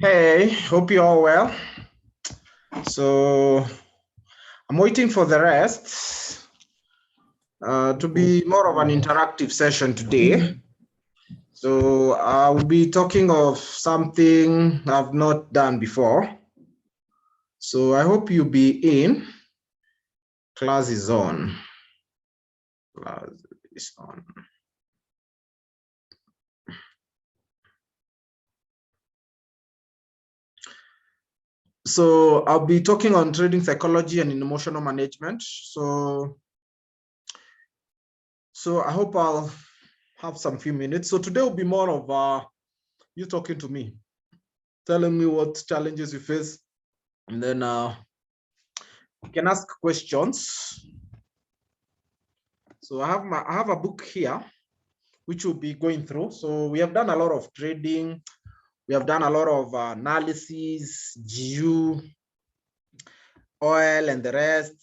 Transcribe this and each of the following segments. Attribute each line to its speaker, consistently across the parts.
Speaker 1: Hey, hope you're all well. So I'm waiting for the rest to be more of an interactive session today. So I will be talking of something I've not done before. So I hope you'll be in. Class is on. Class is on. So I'll be talking on trading psychology and emotional management. So I hope I'll have some few minutes. So today will be more of you talking to me, telling me what challenges you face, and then you can ask questions. So I have a book here which we'll be going through. So we have done a lot of trading, we have done a lot of analysis, GU, oil, and the rest.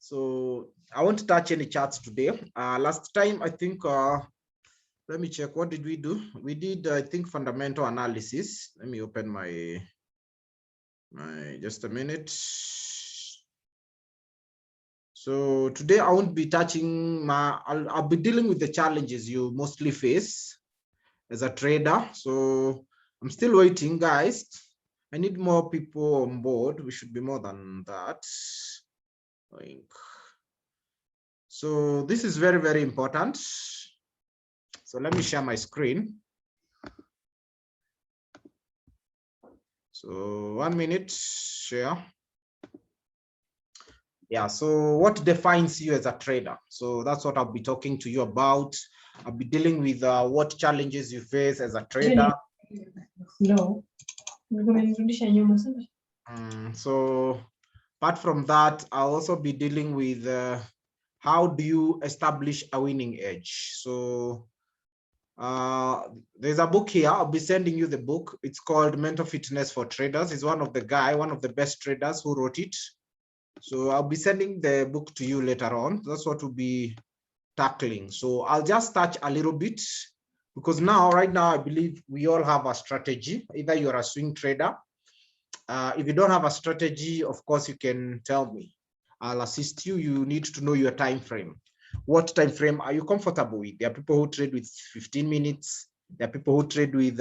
Speaker 1: So I won't touch any charts today. Last time, I think, let me check, what did we do? We did, I think, fundamental analysis. Let me open my just a minute. So today I won't be touching I'll be dealing with the challenges you mostly face as a trader. So I'm still waiting, guys. I need more people on board. We should be more than that. So this is very, very important. So let me share my screen. So 1 minute, share. Yeah, so what defines you as a trader? So that's what I'll be talking to you about. I'll be dealing with what challenges you face as a trader. No. So apart from that, I'll also be dealing with how do you establish a winning edge? So there's a book here. I'll be sending you the book. It's called Mental Fitness for Traders. It's one of the best traders who wrote it. So I'll be sending the book to you later on. That's what we'll be tackling. So I'll just touch a little bit because right now, I believe we all have a strategy. Either you're a swing trader. If you don't have a strategy, of course, you can tell me. I'll assist you. You need to know your time frame. What time frame are you comfortable with? There are people who trade with 15 minutes. There are people who trade with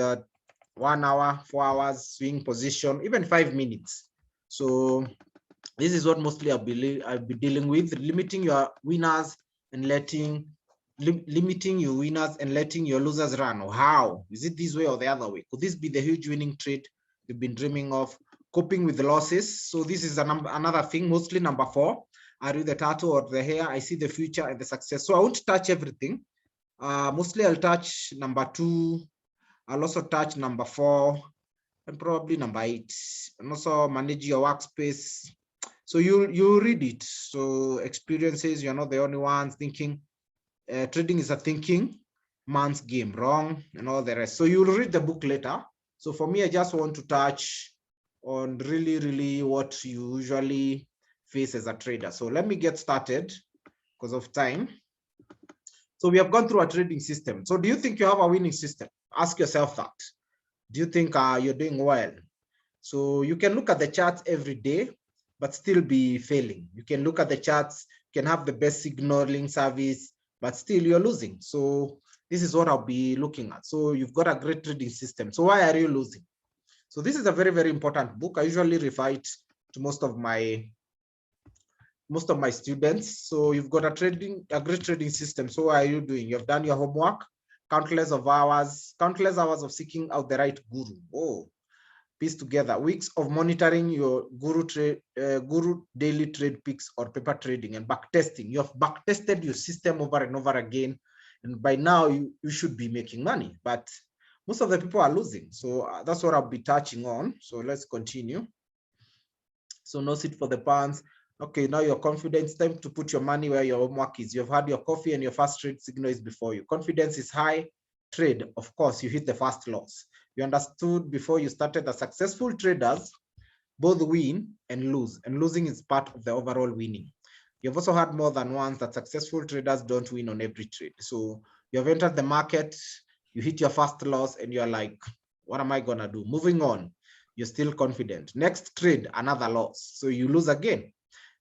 Speaker 1: 1 hour, 4 hours, swing position, even 5 minutes. So this is what mostly I'll be dealing with, limiting your winners and limiting your winners and letting your losers run. Or how is it this way or the other way? Could this be the huge winning trade you've been dreaming of? Coping with the losses. So this is another thing, mostly number 4. Are you the turtle or the hare? I see the future and the success. So I won't touch everything. Mostly I'll touch number 2. I'll also touch number 4 and probably number 8. And also manage your workspace. So you read it. So experiences, you're not the only ones thinking. Trading is a thinking man's game, wrong, and all the rest. So you'll read the book later. So for me, I just want to touch on really what you usually face as a trader. So let me get started because of time. So we have gone through a trading system. So do you think you have a winning system? Ask yourself that. Do you think you're doing well? So you can look at the charts every day, but still be failing. You can look at the charts, you can have the best signaling service, but still you're losing. So this is what I'll be looking at. So you've got a great trading system. So why are you losing? So this is a very, very important book. I usually refer it to most of my students. So you've got a great trading system. So what are you doing? You've done your homework, countless hours of seeking out the right guru. Oh, piece together weeks of monitoring your guru daily trade picks or paper trading and back testing. You have back tested your system over and over again, and by now you should be making money, but most of the people are losing. So that's what I'll be touching on. So let's continue. So no seat for the pants. Okay, now you're confident. It's time to put your money where your homework is. You've had your coffee and your first trade signal is before you. Confidence is high. Trade, of course, you hit the first loss. You understood before you started that successful traders both win and lose, and losing is part of the overall winning. You've also had more than once that successful traders don't win on every trade. So you've entered the market, you hit your first loss, and you're like, What am I gonna do? Moving on, you're still confident. Next trade, another loss. So you lose again.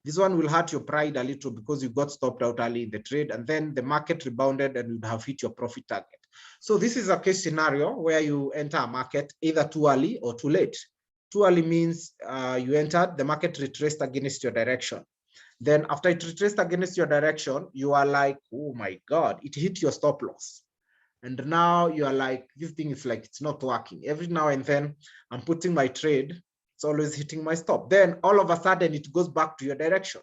Speaker 1: This one will hurt your pride a little because you got stopped out early in the trade and then the market rebounded and you'd have hit your profit target. So this is a case scenario where you enter a market either too early or too late. Too early means you entered, the market retraced against your direction. Then after it retraced against your direction, you are like, oh my God, it hit your stop loss. And now you are like, this thing is like, it's not working. Every now and then I'm putting my trade, it's always hitting my stop. Then all of a sudden it goes back to your direction.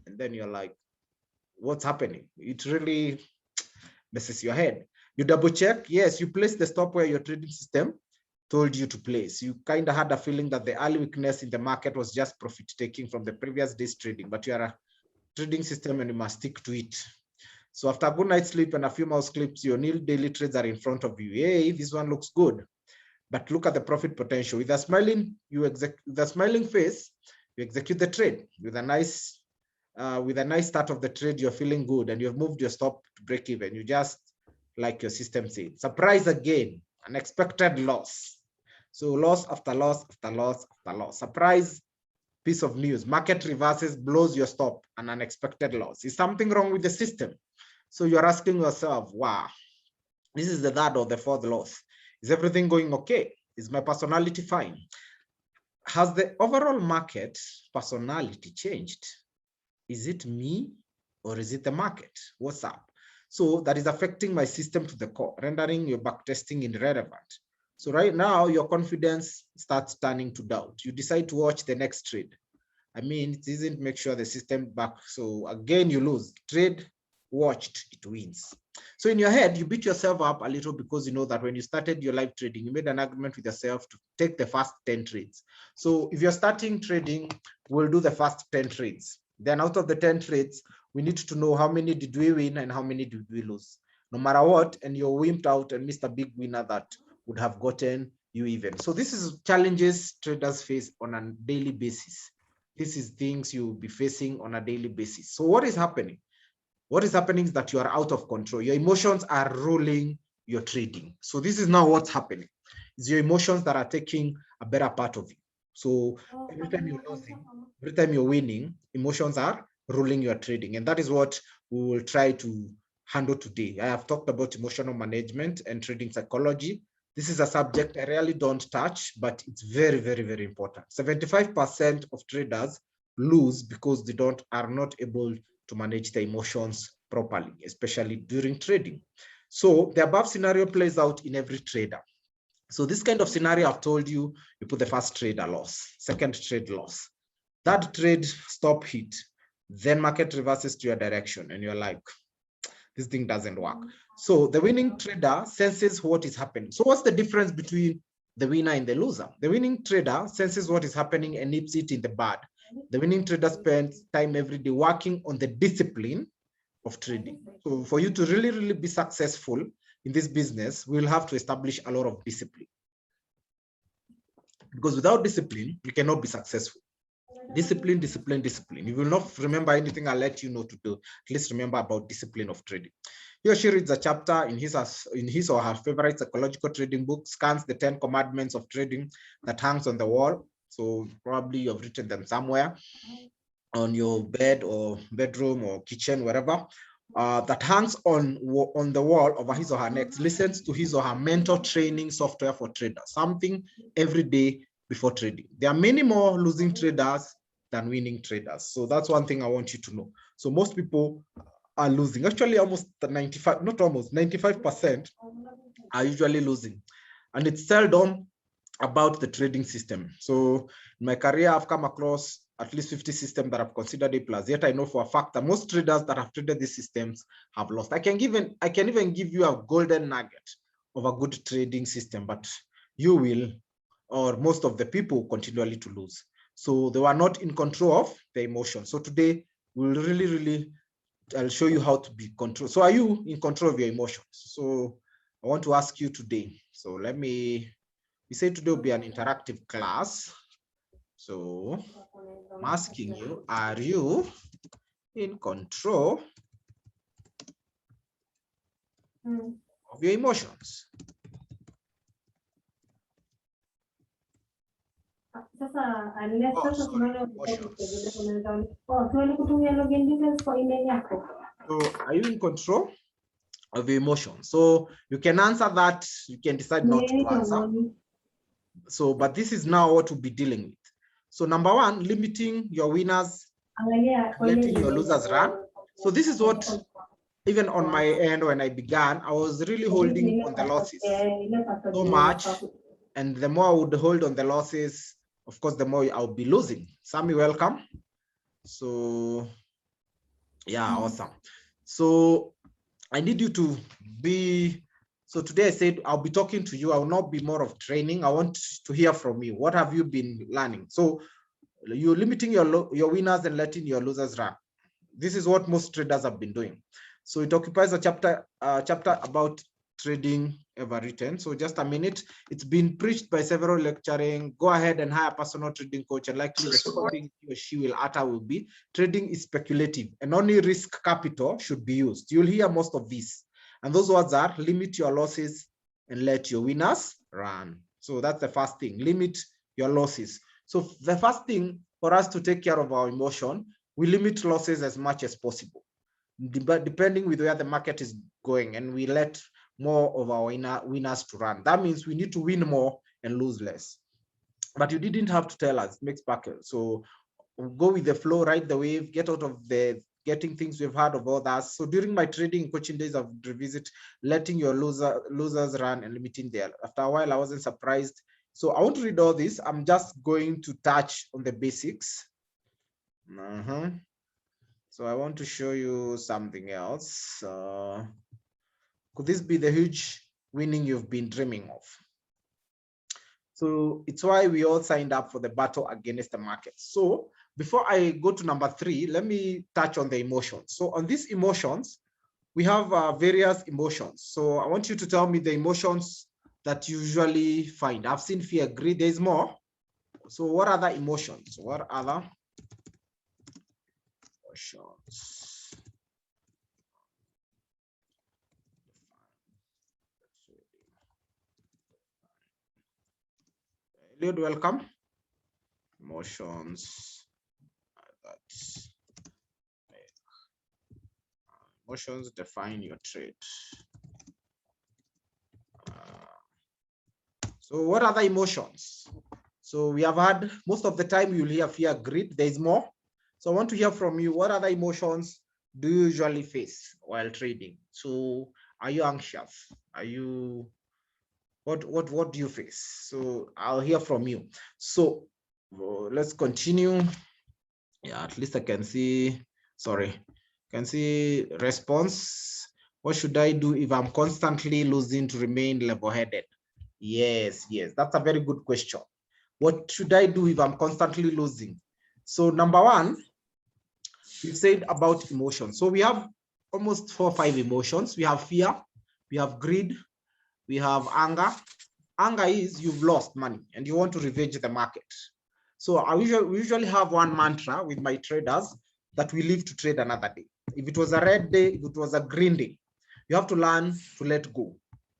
Speaker 1: And then you're like, what's happening? It really messes your head. You double check. Yes, you place the stop where your trading system told you to place. You kind of had a feeling that the early weakness in the market was just profit taking from the previous day's trading, but you are a trading system and you must stick to it. So after a good night's sleep and a few mouse clips, your new daily trades are in front of you. Hey, this one looks good. But look at the profit potential. With a smiling, face, you execute the trade with a nice start of the trade. You're feeling good and you've moved your stop to break even. You just, like your system said, surprise again, unexpected loss. So loss after loss after loss after loss. Surprise piece of news. Market reverses, blows your stop, an unexpected loss. Is something wrong with the system? So you're asking yourself, wow, this is the third or the fourth loss. Is everything going okay? Is my personality fine? Has the overall market personality changed? Is it me or is it the market? What's up? So that is affecting my system to the core, rendering your backtesting irrelevant. So right now, your confidence starts turning to doubt. You decide to watch the next trade. I mean, it isn't make sure the system back. So again, you lose. Trade watched, it wins. So in your head, you beat yourself up a little because you know that when you started your live trading, you made an agreement with yourself to take the first 10 trades. So if you're starting trading, we'll do the first 10 trades. Then out of the 10 trades, we need to know how many did we win and how many did we lose. No matter what, and you're wimped out and missed a big winner that would have gotten you even. So this is challenges traders face on a daily basis. This is things you'll be facing on a daily basis. So what is happening? What is happening is that you are out of control. Your emotions are ruling your trading. So this is now what's happening. It's your emotions that are taking a better part of you. So every time you're losing, every time you're winning, emotions are ruling your trading. And that is what we will try to handle today. I have talked about emotional management and trading psychology. This is a subject I rarely don't touch, but it's very, very, very important. 75% of traders lose because they are not able to manage their emotions properly, especially during trading. So the above scenario plays out in every trader. So this kind of scenario I've told you, you put the first trade a loss, second trade loss, third trade stop hit, then market reverses to your direction and you're like, this thing doesn't work. So the winning trader senses what is happening. So what's the difference between the winner and the loser? The winning trader senses what is happening and nips it in the bud. The winning trader spends time every day working on the discipline of trading. So for you to really, really be successful in this business, we'll have to establish a lot of discipline. Because without discipline, you cannot be successful. Discipline, discipline, discipline. You will not remember anything I'll let you know to do. At least remember about discipline of trading. He or she reads a chapter in his or her favorite psychological trading book, scans the 10 commandments of trading that hangs on the wall. So probably you've written them somewhere on your bed or bedroom or kitchen, wherever, that hangs on the wall over his or her neck, listens to his or her mentor training software for traders, something every day before trading. There are many more losing traders than winning traders. So that's one thing I want you to know. So most people are losing. Actually, almost 95, not almost, 95% are usually losing. And it's seldom about the trading system. So in my career, I've come across at least 50 systems that I've considered A+. Yet I know for a fact that most traders that have traded these systems have lost. I can even give you a golden nugget of a good trading system, but you will, or most of the people, continually to lose. So they were not in control of their emotions. So today we'll really, I'll show you how to be control. So are you in control of your emotions? So I want to ask you today. So we say today will be an interactive class. So I'm asking you, are you in control of your emotions? Oh, sorry, emotions. So are you in control of your emotions? So you can answer that, you can decide not to answer. So, but this is now what we'll be dealing with. So number one, limiting your winners, letting your losers run. So this is what, even on my end, when I began, I was really holding on the losses so much. And the more I would hold on the losses, of course, the more I'll be losing. Sammy, welcome. So yeah, awesome. So I need you to be, so today I said, I'll be talking to you. I will not be more of training. I want to hear from you. What have you been learning? So you're limiting your winners and letting your losers run. This is what most traders have been doing. So it occupies a chapter about trading ever written. So just a minute. It's been preached by several lecturing. Go ahead and hire a personal trading coach, and likely the second thing he or she will utter will be trading is speculative and only risk capital should be used. You'll hear most of this. And those words are limit your losses and let your winners run. So that's the first thing, limit your losses. So the first thing for us to take care of our emotion, we limit losses as much as possible, depending with where the market is going, and we let more of our winners to run. That means we need to win more and lose less. But you didn't have to tell us, make sparkle. So go with the flow, ride the wave, get out of the getting things we've heard of others. So during my trading coaching days, I've revisit letting your losers run and limiting there. After a while, I wasn't surprised. So I won't read all this. I'm just going to touch on the basics. So I want to show you something else. Could this be the huge winning you've been dreaming of? So it's why we all signed up for the battle against the market. So before I go to number 3, let me touch on the emotions. So on these emotions, we have various emotions. So I want you to tell me the emotions that you usually find. I've seen fear, greed, there's more. So what other emotions? What other emotions? Eliud, welcome. Emotions. Emotions define your trade. So what other emotions? So we have had, most of the time you'll hear fear, greed, there's more. So I want to hear from you, what other emotions do you usually face while trading? So are you anxious? Are you, what do you face? So I'll hear from you. So let's continue. Yeah, at least I can see, sorry, can see response. What should I do if I'm constantly losing to remain level-headed? Yes, that's a very good question. What should I do if I'm constantly losing? So number one, we've said about emotions. So we have almost 4 or 5 emotions. We have fear, we have greed, we have anger. Anger is you've lost money and you want to revenge the market. So we usually have one mantra with my traders that we live to trade another day. If it was a red day, if it was a green day, you have to learn to let go.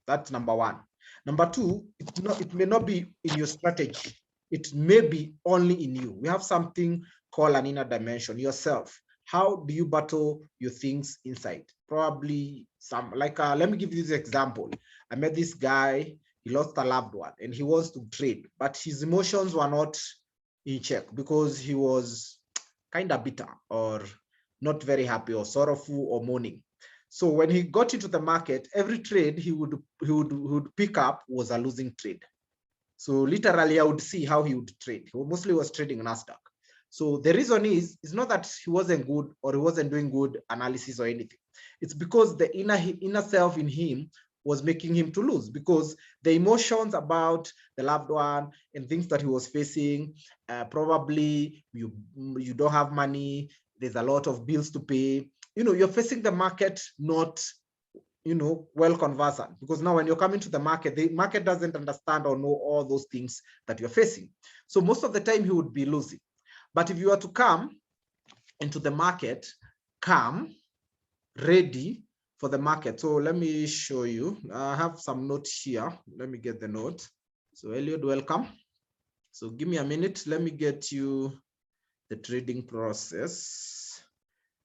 Speaker 1: That's number one. Number two, it may not be in your strategy. It may be only in you. We have something called an inner dimension, yourself. How do you battle your things inside? Probably some, like, let me give you this example. I met this guy, he lost a loved one and he wants to trade, but his emotions were not in check because he was kind of bitter or not very happy or sorrowful or mourning. So when he got into the market, every trade he would pick up was a losing trade. So literally I would see how he would trade. He mostly was trading Nasdaq. So the reason is, it's not that he wasn't good or he wasn't doing good analysis or anything. It's because the inner self in him was making him to lose, because the emotions about the loved one and things that he was facing, probably you don't have money, there's a lot of bills to pay, you're facing the market not well conversant, because now when you're coming to the market doesn't understand or know all those things that you're facing. So most of the time he would be losing. But if you are to come into the market calm, ready for the market. So let me show you. I have some notes here. Let me get the note. So Eliud, welcome. So give me a minute. Let me get you the trading process,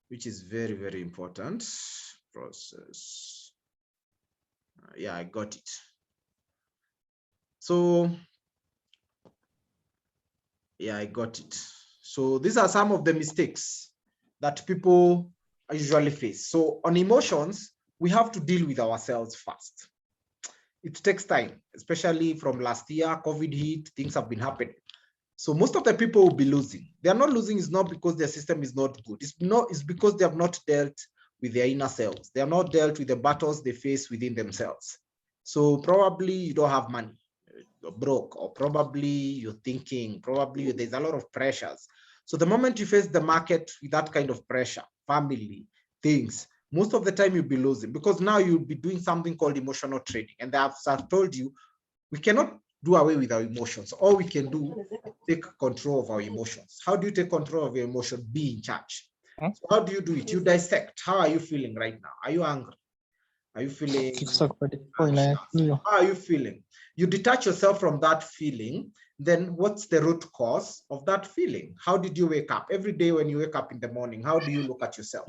Speaker 1: which is very, very important. Process. Yeah, I got it. So yeah, I got it. So these are some of the mistakes that people usually face. So on emotions, we have to deal with ourselves first. It takes time, especially from last year, COVID hit, things have been happening. So most of the people will be losing. They are not losing is not because their system is not good. It's because they have not dealt with their inner selves. They have not dealt with the battles they face within themselves. So probably you don't have money, you're broke, or probably you're thinking, probably there's a lot of pressures. So the moment you face the market with that kind of pressure, family, things, most of the time you'll be losing, because now you'll be doing something called emotional trading. And I've told you, we cannot do away with our emotions. All we can do, take control of our emotions. How do you take control of your emotion? Be in charge. So how do you do it? You dissect. How are you feeling right now? Are you angry? Are you feeling anxious? How are you feeling? You detach yourself from that feeling. Then what's the root cause of that feeling? How did you wake up? Every day when you wake up in the morning, how do you look at yourself?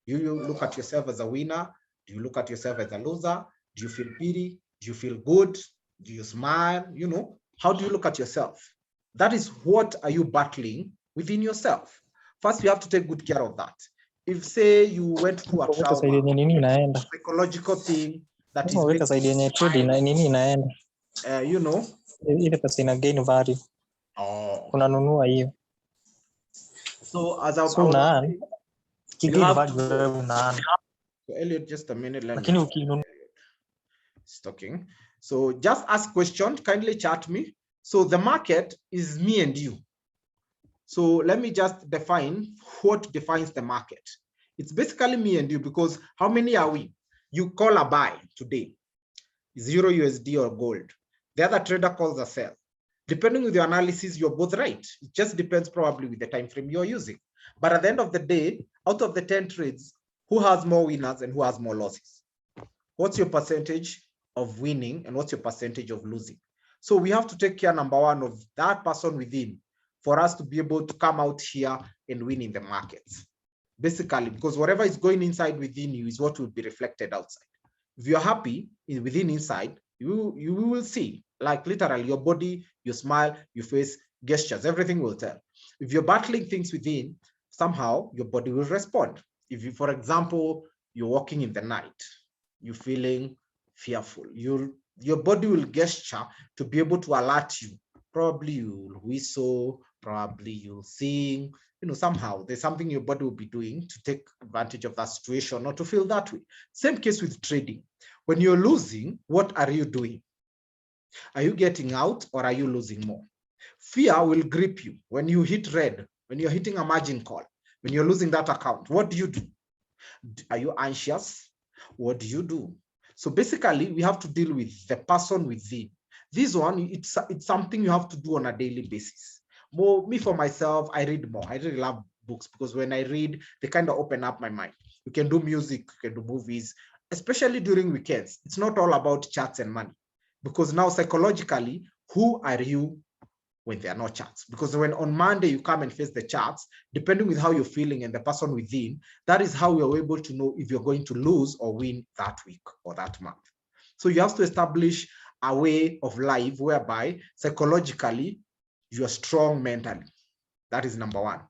Speaker 1: Do you look at yourself as a winner? Do you look at yourself as a loser? Do you feel pity? Do you feel good? Do you smile? You know, how do you look at yourself? That is, what are you battling within yourself? First, you have to take good care of that. If, say, you went through a trauma, psychological thing that is you know,
Speaker 2: ile pesa ina gain value. Unanunua hiyo.
Speaker 1: So as I
Speaker 2: So
Speaker 1: was
Speaker 2: saying,
Speaker 1: Elliot, just a minute, let me it's talking. So just ask question, kindly chat me. So the market is me and you. So let me just define what defines the market. It's basically me and you, because how many are we? You call a buy today, €0 or gold. The other trader calls a sell. Depending with your analysis, you're both right. It just depends probably with the time frame you're using. But at the end of the day, out of the 10 trades, who has more winners and who has more losses? What's your percentage of winning and what's your percentage of losing? So we have to take care, number one, of that person within for us to be able to come out here and win in the markets. Basically, because whatever is going inside within you is what will be reflected outside. If you're happy within inside, you will see, like literally your body, your smile, your face, gestures, everything will tell. If you're battling things within, somehow your body will respond. If you, for example, you're walking in the night, you're feeling fearful, your body will gesture to be able to alert you. Probably you'll whistle, probably you'll sing, you know, somehow there's something your body will be doing to take advantage of that situation or to feel that way. Same case with trading. When you're losing, what are you doing? Are you getting out or are you losing more? Fear will grip you when you hit red, when you're hitting a margin call, when you're losing that account. What do you do? Are you anxious? What do you do? So basically, we have to deal with the person within. This one, it's something you have to do on a daily basis. Me, for myself, I read more. I really love books, because when I read, they kind of open up my mind. You can do music, you can do movies, especially during weekends. It's not all about charts and money, because now psychologically, who are you when there are no charts? Because when on Monday you come and face the charts, depending with how you're feeling and the person within, that is how we're able to know if you're going to lose or win that week or that month. So you have to establish a way of life whereby psychologically you are strong mentally. That is number one.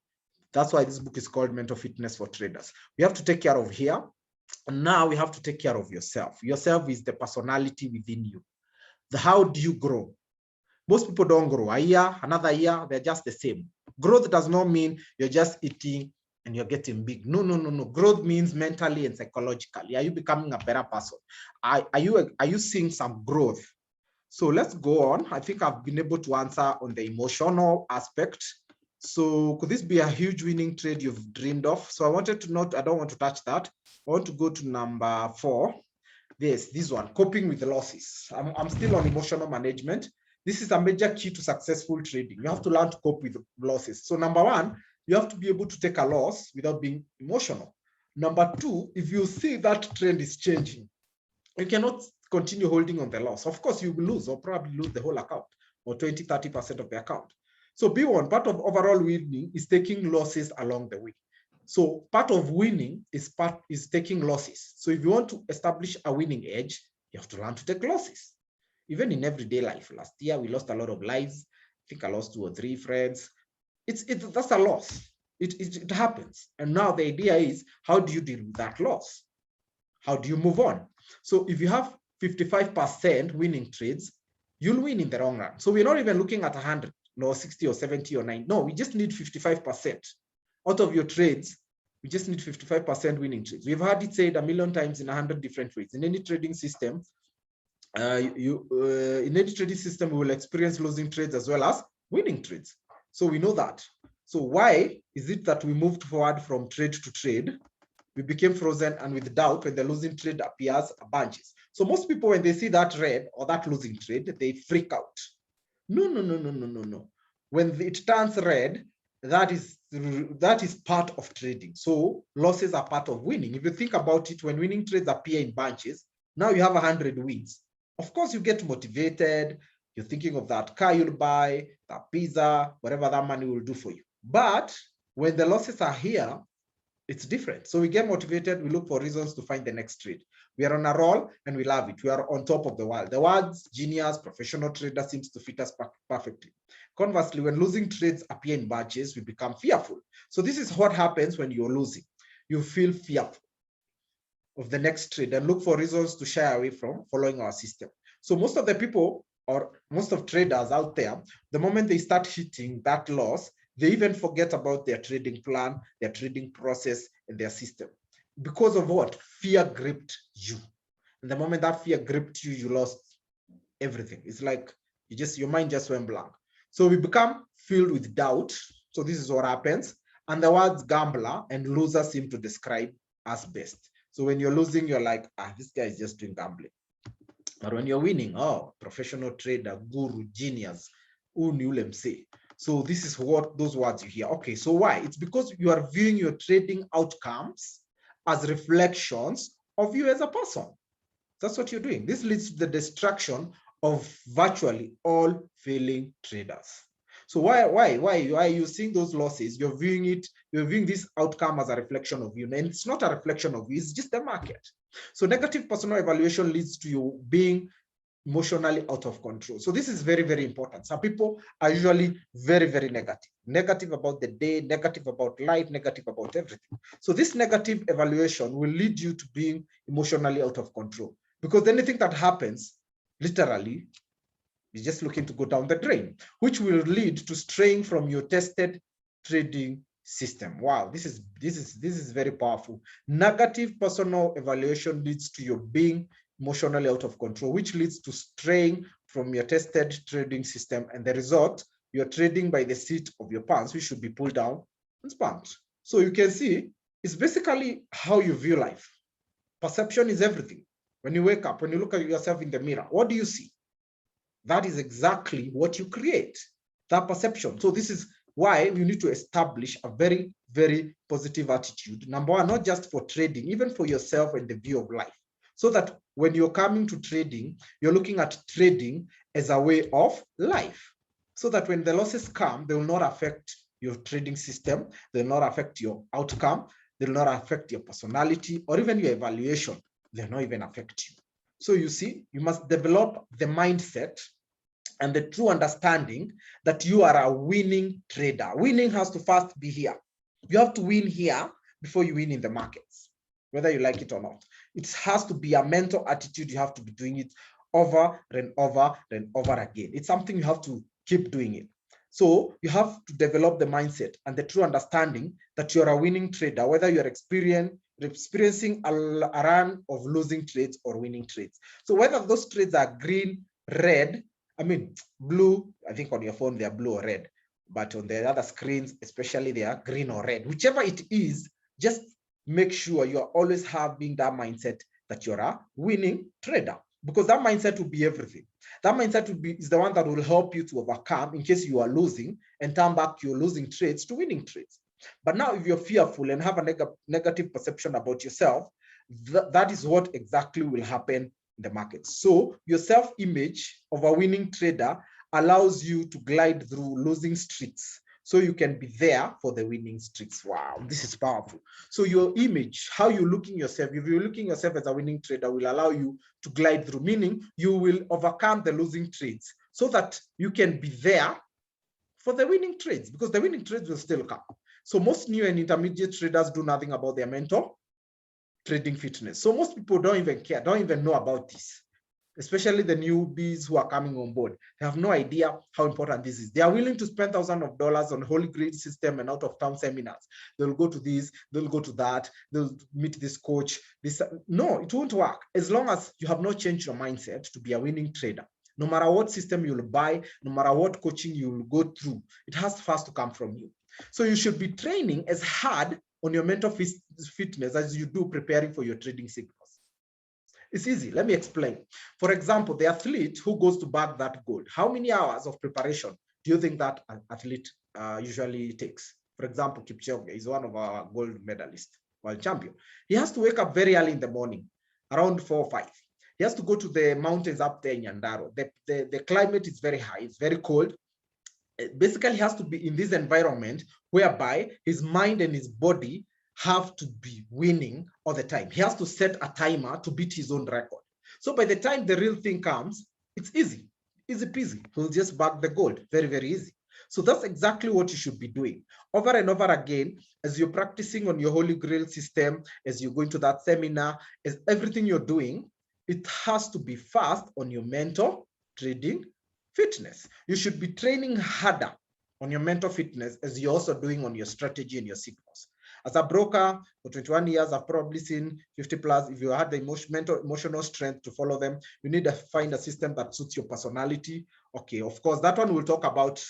Speaker 1: That's why this book is called Mental Fitness for Traders. We have to take care of here. And now we have to take care of yourself. Yourself is the personality within you. How do you grow? Most people don't grow. A year, another year, they're just the same. Growth does not mean you're just eating and you're getting big. No. Growth means mentally and psychologically. Are you becoming a better person? Are you seeing some growth? So let's go on. I think I've been able to answer on the emotional aspect. So could this be a huge winning trade you've dreamed of? So I wanted to note, I don't want to touch that. I want to go to number 4. This one, coping with the losses. I'm still on emotional management. This is a major key to successful trading. You have to learn to cope with losses. So number 1, you have to be able to take a loss without being emotional. Number 2, if you see that trend is changing, you cannot continue holding on the loss. Of course, you will lose or probably lose the whole account. or 20, 30% of the account. So B1, part of overall winning is taking losses along the way. So part of winning is taking losses. So if you want to establish a winning edge, you have to learn to take losses. Even in everyday life, last year we lost a lot of lives. I think I lost 2 or 3 friends. That's a loss. It happens. And now the idea is, how do you deal with that loss? How do you move on? So if you have 55% winning trades, you'll win in the long run. So we're not even looking at 100, no 60 or 70 or 90. No, we just need 55%. Out of your trades, we just need 55% winning trades. We've heard it said a million times in 100 different ways. In any trading system, we will experience losing trades as well as winning trades. So we know that. So why is it that we moved forward from trade to trade? We became frozen and with doubt when the losing trade appears bunches. So most people, when they see that red or that losing trade, they freak out. No. When it turns red, that is part of trading. So losses are part of winning. If you think about it, when winning trades appear in bunches, now you have 100 wins. Of course, you get motivated. You're thinking of that car you'll buy, that pizza, whatever that money will do for you. But when the losses are here, it's different. So we get motivated. We look for reasons to find the next trade. We are on a roll and we love it. We are on top of the world. The words genius, professional trader seems to fit us perfectly. Conversely, when losing trades appear in batches, we become fearful. So this is what happens when you're losing. You feel fearful of the next trade and look for reasons to shy away from following our system. So most of the people, or most of traders out there, the moment they start hitting that loss, they even forget about their trading plan, their trading process, and their system. Because of what? Fear gripped you. And the moment that fear gripped you, you lost everything. It's like your mind just went blank. So we become filled with doubt. So this is what happens. And the words gambler and loser seem to describe us best. So when you're losing, you're like, this guy is just doing gambling. But when you're winning, professional trader, guru, genius, say. So this is what those words you hear. Okay, so why? It's because you are viewing your trading outcomes as reflections of you as a person. That's what you're doing. This leads to the destruction of virtually all failing traders. So why are you seeing those losses? You're viewing this outcome as a reflection of you. And it's not a reflection of you, it's just the market. So negative personal evaluation leads to you being emotionally out of control. So this is very, very important. Some people are usually very, very negative about the day, negative about life, negative about everything. So this negative evaluation will lead you to being emotionally out of control, because anything that happens, literally, is just looking to go down the drain, which will lead to straying from your tested trading system. Wow, this is very powerful. Negative personal evaluation leads to your being emotionally out of control, which leads to straying from your tested trading system. And the result, you're trading by the seat of your pants, which should be pulled down and spanked. So you can see, it's basically how you view life. Perception is everything. When you wake up, when you look at yourself in the mirror, what do you see? That is exactly what you create, that perception. So this is why you need to establish a very, very positive attitude. Number one, not just for trading, even for yourself and the view of life. So that when you're coming to trading, you're looking at trading as a way of life. So that when the losses come, they will not affect your trading system, they will not affect your outcome, they will not affect your personality or even your evaluation. They will not even affect you. So you see, you must develop the mindset and the true understanding that you are a winning trader. Winning has to first be here. You have to win here before you win in the markets, whether you like it or not. It has to be a mental attitude. You have to be doing it over and over and over again. It's something you have to keep doing it. So you have to develop the mindset and the true understanding that you're a winning trader, whether you're experiencing a run of losing trades or winning trades. So whether those trades are green, red, blue, I think on your phone they're blue or red, but on the other screens, especially they are green or red. Whichever it is, just make sure you're always having that mindset that you're a winning trader, because that mindset will be everything. That mindset is the one that will help you to overcome in case you are losing and turn back your losing trades to winning trades. But now if you're fearful and have a negative perception about yourself, that is what exactly will happen in the market. So your self-image of a winning trader allows you to glide through losing streaks so you can be there for the winning streaks. Wow, this is powerful. So your image, how you're looking yourself, if you're looking yourself as a winning trader, will allow you to glide through, meaning you will overcome the losing trades so that you can be there for the winning trades, because the winning trades will still come. So most new and intermediate traders do nothing about their mental trading fitness. So most people don't even care, don't even know about this, especially the newbies who are coming on board. They have no idea how important this is. They are willing to spend thousands of dollars on holy grail system and out of town seminars. They'll go to this, they'll go to that, they'll meet this coach. No, it won't work as long as you have not changed your mindset to be a winning trader. No matter what system you'll buy, no matter what coaching you'll go through, it has first to come from you. So you should be training as hard on your mental fitness as you do preparing for your trading signals. It's easy. Let me explain. For example, the athlete who goes to bag that gold, how many hours of preparation do you think that an athlete usually takes? For example, Kipchoge is one of our gold medalists, world champion. He has to wake up very early in the morning, around 4 or 5. He has to go to the mountains up there in Nyandaro. The climate is very high. It's very cold. Basically, he has to be in this environment whereby his mind and his body have to be winning all the time. He has to set a timer to beat his own record. So by the time the real thing comes, it's easy peasy. He'll just bag the gold, very, very easy. So that's exactly what you should be doing over and over again as you're practicing on your holy grail system, as you're going to that seminar, as everything you're doing, it has to be fast on your mental trading fitness. You should be training harder on your mental fitness as you're also doing on your strategy and your signals. As a broker for 21 years, I've probably seen 50 plus. If you had the emotional strength to follow them, you need to find a system that suits your personality. Okay, of course, that one we'll talk about.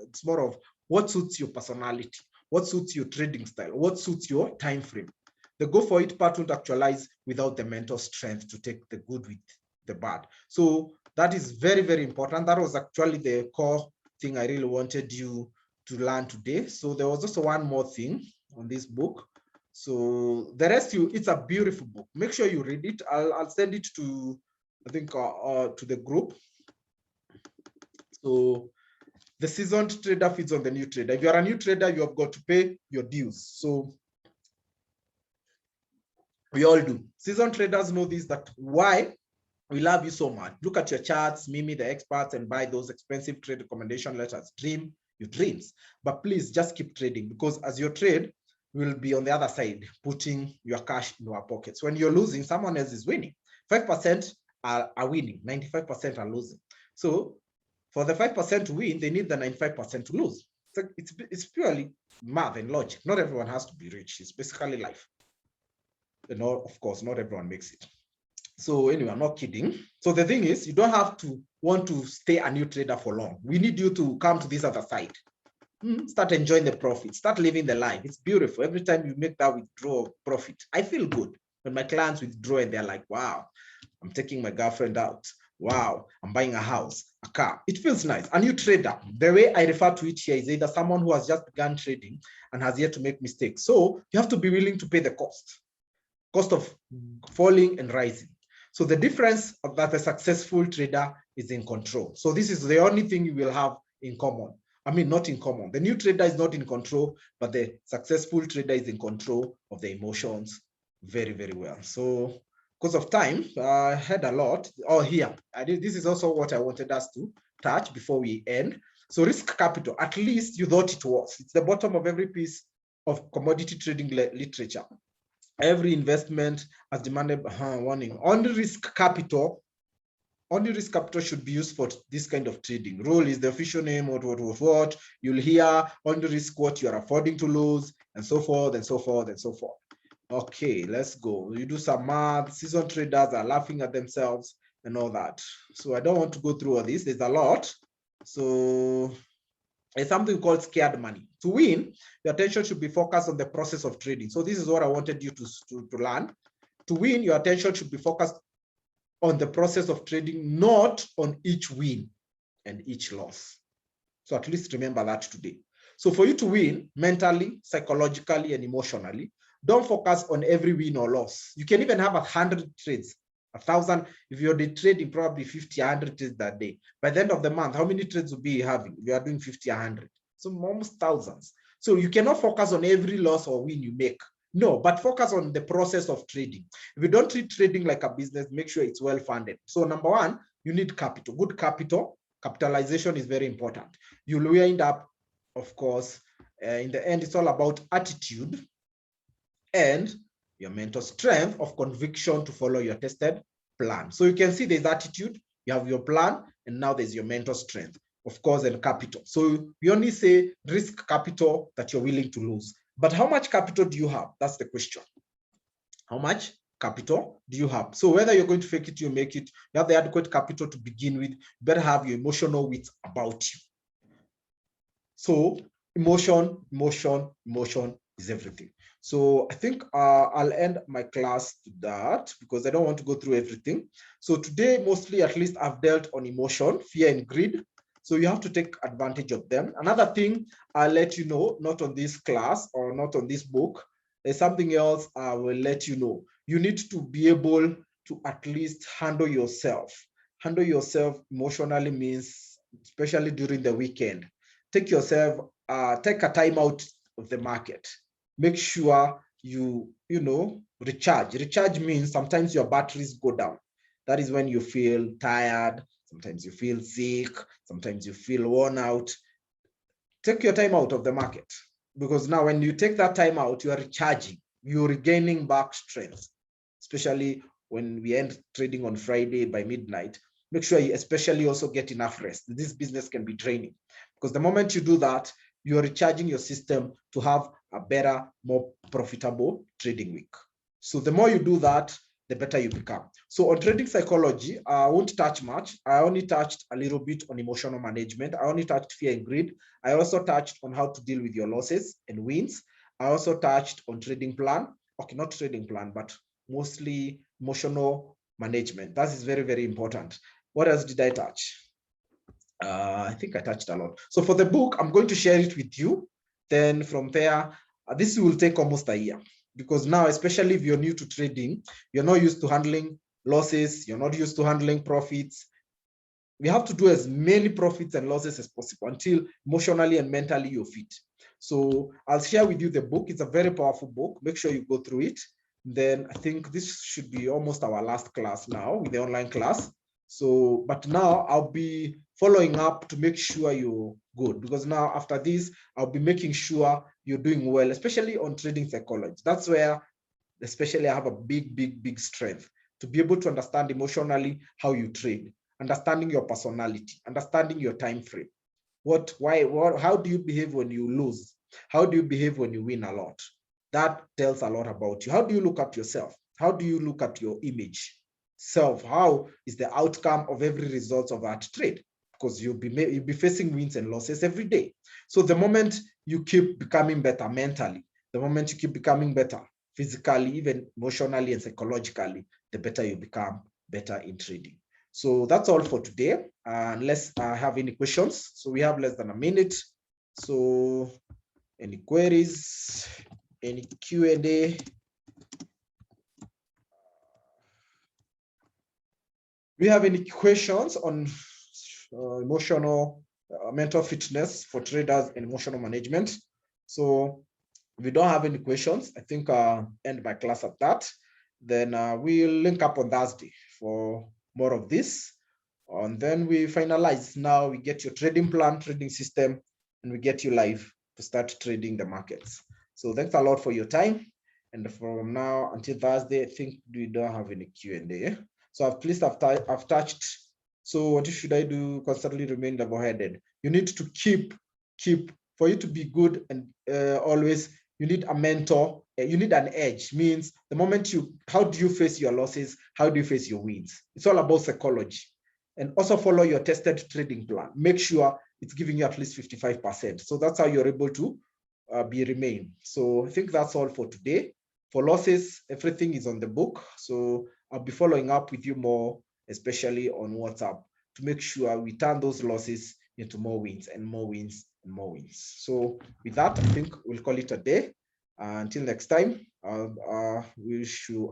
Speaker 1: It's more of what suits your personality, what suits your trading style, what suits your time frame. The go for it part won't actualize without the mental strength to take the good with the bad. So that is very, very important. That was actually the core thing I really wanted you to learn today. So there was also one more thing on this book. So the rest, it's a beautiful book. Make sure you read it. I'll send it to, I think, to the group. So the seasoned trader feeds on the new trader. If you are a new trader, you have got to pay your dues. So we all do. Seasoned traders know this, that why we love you so much. Look at your charts, Mimi, the experts, and buy those expensive trade recommendation letters. Dream your dreams. But please just keep trading, because as you trade, we'll be on the other side, putting your cash in our pockets. When you're losing, someone else is winning. 5% are winning, 95% are losing. So for the 5% to win, they need the 95% to lose. So it's purely math and logic. Not everyone has to be rich. It's basically life. And of course, not everyone makes it. So anyway, I'm not kidding. So the thing is, you don't have to want to stay a new trader for long. We need you to come to this other side. Start enjoying the profit. Start living the life. It's beautiful. Every time you make that withdrawal profit, I feel good. When my clients withdraw and they're like, wow, I'm taking my girlfriend out. Wow, I'm buying a house, a car. It feels nice. A new trader, the way I refer to it here is either someone who has just begun trading and has yet to make mistakes. So you have to be willing to pay the cost of falling and rising. So the difference of that a successful trader is in control. So this is the only thing you will have in common. I mean, not in common. The new trader is not in control, but the successful trader is in control of the emotions very, very well. So because of time, I had a lot. Oh, here, this is also what I wanted us to touch before we end. So risk capital, at least you thought it was. It's the bottom of every piece of commodity trading literature. Every investment has demanded warning. Only risk capital should be used for this kind of trading. Rule is the official name, what. You'll hear only risk what you are affording to lose, and so forth, and so forth, and so forth. Okay, let's go. You do some math. Seasoned traders are laughing at themselves and all that. So I don't want to go through all this. There's a lot. So it's something called scared money. To win, your attention should be focused on the process of trading. So this is what I wanted you to learn. To win, your attention should be focused on the process of trading, not on each win and each loss. So at least remember that today. So for you to win mentally, psychologically, and emotionally, don't focus on every win or loss. You can even have 100 trades 1,000. If you're trading probably 50, 100 trades that day. By the end of the month, how many trades will be you having? You are doing 50, 100. So almost thousands. So you cannot focus on every loss or win you make. No, but focus on the process of trading. If you don't treat trading like a business, make sure it's well funded. So number one, you need capital. Good capital. Capitalization is very important. You will end up, of course, in the end, it's all about attitude and your mental strength of conviction to follow your tested plan. So you can see there's attitude, you have your plan, and now there's your mental strength, of course, and capital. So we only say risk capital that you're willing to lose. But how much capital do you have? That's the question. How much capital do you have? So whether you're going to fake it, you make it, you have the adequate capital to begin with, you better have your emotional wits about you. So emotion is everything. So I think I'll end my class to that because I don't want to go through everything. So today, mostly at least I've dealt on emotion, fear and greed. So you have to take advantage of them. Another thing I'll let you know, not on this class or not on this book, there's something else I will let you know. You need to be able to at least handle yourself. Handle yourself emotionally means, especially during the weekend, take yourself, take a time out of the market. Make sure you recharge. Recharge means sometimes your batteries go down. That is when you feel tired. Sometimes you feel sick. Sometimes you feel worn out. Take your time out of the market, because now when you take that time out, you are recharging. You're regaining back strength, especially when we end trading on Friday by midnight. Make sure you especially also get enough rest. This business can be draining, because the moment you do that, you're recharging your system to have a better, more profitable trading week. So the more you do that, the better you become. So on trading psychology, I won't touch much. I only touched a little bit on emotional management. I only touched fear and greed. I also touched on how to deal with your losses and wins. I also touched on trading plan. Okay, not trading plan, but mostly emotional management. That is very, very important. What else did I touch? I think I touched a lot. So for the book, I'm going to share it with you. Then from there, this will take almost a year, because now, especially if you're new to trading, you're not used to handling losses, you're not used to handling profits. We have to do as many profits and losses as possible until emotionally and mentally you're fit. So I'll share with you the book. It's a very powerful book. Make sure you go through it. Then I think this should be almost our last class now with the online class. So, but now I'll be following up to make sure you're good, because now after this, I'll be making sure you're doing well, especially on trading psychology. That's where especially I have a big strength to be able to understand emotionally how you trade, understanding your personality, understanding your time frame. How do you behave when you lose? How do you behave when you win a lot? That tells a lot about you. How do you look at yourself? How do you look at your image? Self, how is the outcome of every result of that trade? Because you'll be facing wins and losses every day. So the moment you keep becoming better mentally, the moment you keep becoming better physically, even emotionally and psychologically, the better you become better in trading. So that's all for today, unless I have any questions. So we have less than a minute. So any queries, any Q&A? Do you have any questions on emotional, mental fitness for traders and emotional management? So if we don't have any questions, I think I'll end my class at that. Then we'll link up on Thursday for more of this. And then we finalize. Now we get your trading plan, trading system, and we get you live to start trading the markets. So thanks a lot for your time. And from now until Thursday, I think we don't have any Q&A. So at least I've touched. So what should I do? Constantly remain level-headed. You need to keep, for you to be good and always, you need a mentor. You need an edge. Means the moment how do you face your losses? How do you face your wins? It's all about psychology. And also follow your tested trading plan. Make sure it's giving you at least 55%. So that's how you're able to remain. So I think that's all for today. For losses, everything is on the book. So I'll be following up with you more, especially on WhatsApp, to make sure we turn those losses into more wins and more wins and more wins. So with that, I think we'll call it a day. Until next time, we wish you